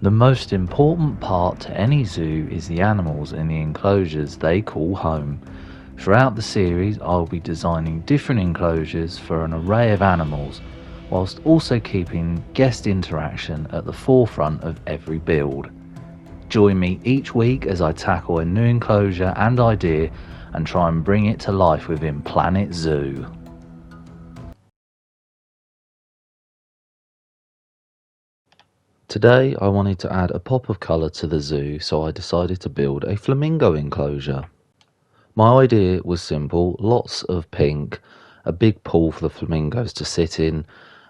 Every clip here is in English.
The most important part to any zoo is the animals in the enclosures they call home. Throughout the series, I'll be designing different enclosures for an array of animals, whilst also keeping guest interaction at the forefront of every build. Join me each week as I tackle a new enclosure and idea and try and bring it to life within Planet Zoo. Today I wanted to add a pop of colour to the zoo, so I decided to build a flamingo enclosure. My idea was simple: lots of pink, a big pool for the flamingos to sit in,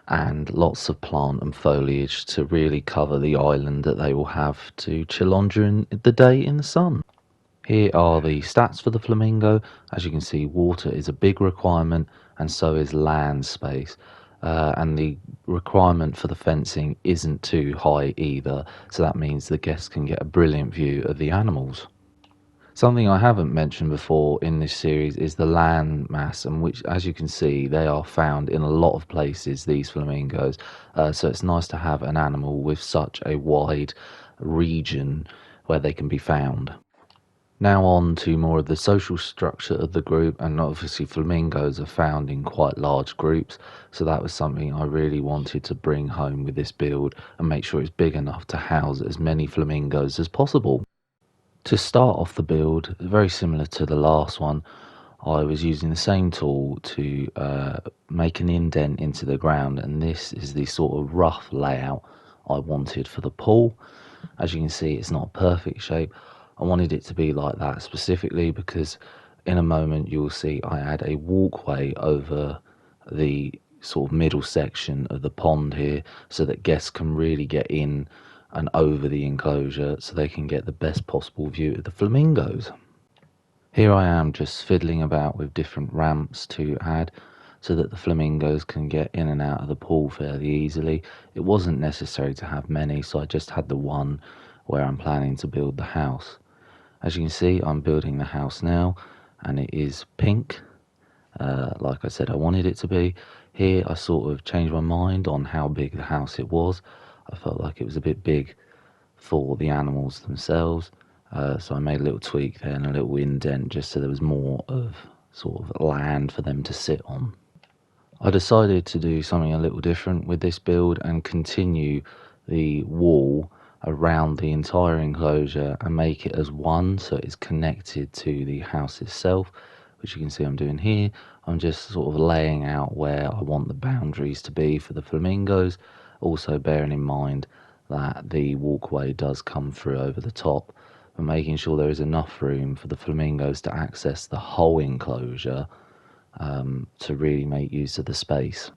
and lots of plant and foliage to really cover the island that they will have to chill on during the day in the sun. Here are the stats for the flamingo. As you can see, water is a big requirement, and so is land space. And the requirement for the fencing isn't too high either, so that means the guests can get a brilliant view of the animals. Something I haven't mentioned before in this series is the land mass, and which, as you can see, they are found in a lot of places, these flamingos. So it's nice to have an animal with such a wide region where they can be found. Now on to more of the social structure of the group, and obviously flamingos are found in quite large groups, so that was something I really wanted to bring home with this build and make sure it's big enough to house as many flamingos as possible. To start off the build, very similar to the last one, I was using the same tool to make an indent into the ground, and this is the sort of rough layout I wanted for the pool. As you can see, it's not a perfect shape. I wanted it to be like that specifically because in a moment you'll see I add a walkway over the sort of middle section of the pond here, so that guests can really get in and over the enclosure so they can get the best possible view of the flamingos. Here I am just fiddling about with different ramps to add so that the flamingos can get in and out of the pool fairly easily. It wasn't necessary to have many, so I just had the one where I'm planning to build the house. As you can see, I'm building the house now, and it is pink, like I said I wanted it to be. Here I sort of changed my mind on how big the house it was. I felt like it was a bit big for the animals themselves, so I made a little tweak there and a little indent just so there was more of sort of land for them to sit on. I decided to do something a little different with this build and continue the wall around the entire enclosure and make it as one, so it's connected to the house itself, which you can see I'm doing here. I'm just sort of laying out where I want the boundaries to be for the flamingos, also bearing in mind that the walkway does come through over the top, but making sure there is enough room for the flamingos to access the whole enclosure, to really make use of the space.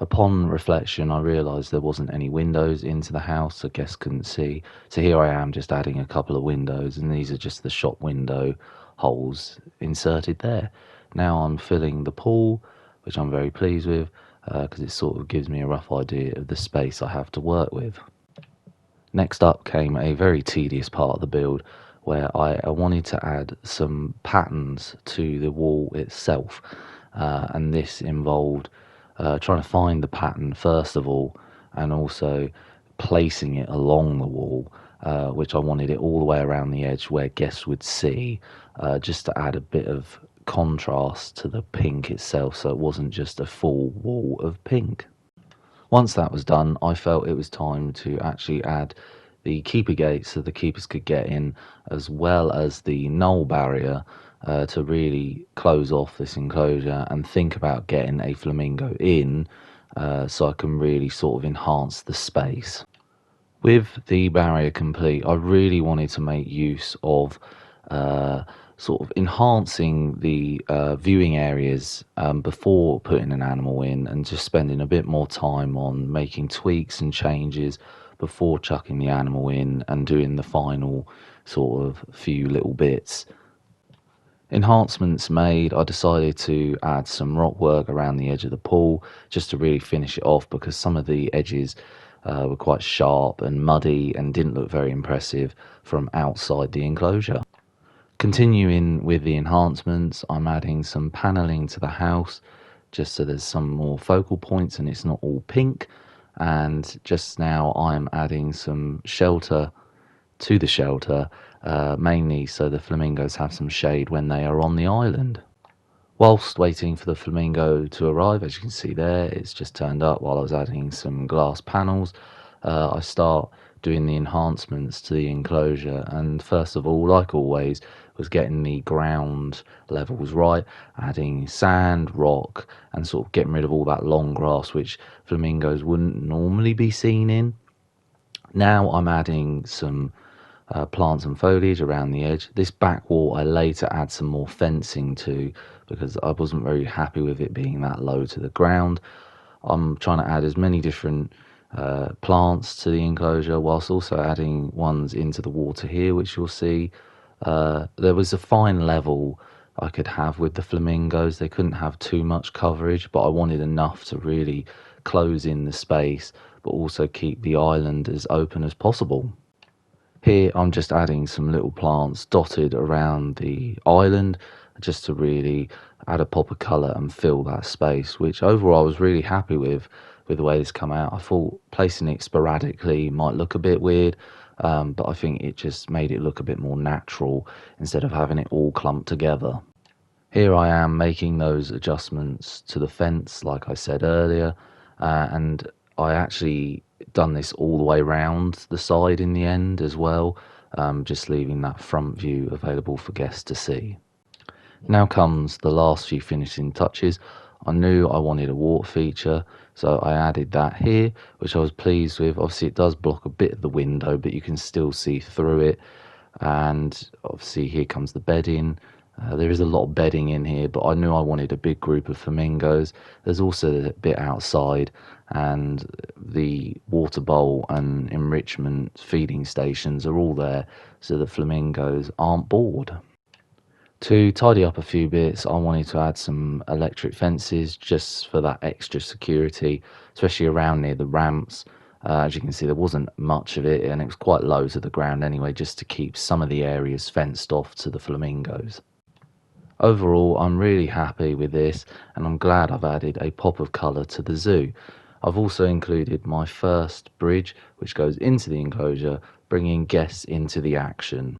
Upon reflection, I realised there wasn't any windows into the house, so guests couldn't see. So here I am just adding a couple of windows, and these are just the shop window holes inserted there. Now I'm filling the pool, which I'm very pleased with, because it sort of gives me a rough idea of the space I have to work with. Next up came a very tedious part of the build, where I wanted to add some patterns to the wall itself, and this involved trying to find the pattern first of all, and also placing it along the wall, which I wanted it all the way around the edge where guests would see, just to add a bit of contrast to the pink itself, so it wasn't just a full wall of pink. Once that was done, I felt it was time to actually add the keeper gates so the keepers could get in, as well as the null barrier, to really close off this enclosure and think about getting a flamingo in, so I can really sort of enhance the space. With the barrier complete, I really wanted to make use of sort of enhancing the viewing areas before putting an animal in, and just spending a bit more time on making tweaks and changes before chucking the animal in and doing the final sort of few little bits. Enhancements made, I decided to add some rock work around the edge of the pool just to really finish it off, because some of the edges were quite sharp and muddy and didn't look very impressive from outside the enclosure. Continuing with the enhancements, I'm adding some paneling to the house just so there's some more focal points and it's not all pink, and just now I'm adding some shelter to the shelter, mainly so the flamingos have some shade when they are on the island. Whilst waiting for the flamingo to arrive, as you can see there, it's just turned up while I was adding some glass panels. I start doing the enhancements to the enclosure, and first of all, like always, was getting the ground levels right, adding sand, rock, and sort of getting rid of all that long grass which flamingos wouldn't normally be seen in. Now I'm adding some plants and foliage around the edge. This back wall I later add some more fencing to, because I wasn't very happy with it being that low to the ground. I'm trying to add as many different plants to the enclosure, whilst also adding ones into the water here, which you'll see. There was a fine level I could have with the flamingos. They couldn't have too much coverage, but I wanted enough to really close in the space, but also keep the island as open as possible. Here I'm just adding some little plants dotted around the island, just to really add a pop of colour and fill that space, which overall I was really happy with the way this come out. I thought placing it sporadically might look a bit weird, but I think it just made it look a bit more natural instead of having it all clumped together. Here I am making those adjustments to the fence like I said earlier, and I actually done this all the way around the side in the end as well, just leaving that front view available for guests to see. Now comes the last few finishing touches. I knew I wanted a water feature, so I added that here, which I was pleased with. Obviously it does block a bit of the window, but you can still see through it. And obviously here comes the bedding. There is a lot of bedding in here, but I knew I wanted a big group of flamingos. There's also a bit outside, and the water bowl and enrichment feeding stations are all there so the flamingos aren't bored. To tidy up a few bits, I wanted to add some electric fences just for that extra security, especially around near the ramps. As you can see, there wasn't much of it, and it was quite low to the ground anyway, just to keep some of the areas fenced off to the flamingos. Overall, I'm really happy with this, and I'm glad I've added a pop of colour to the zoo. I've also included my first bridge, which goes into the enclosure, bringing guests into the action.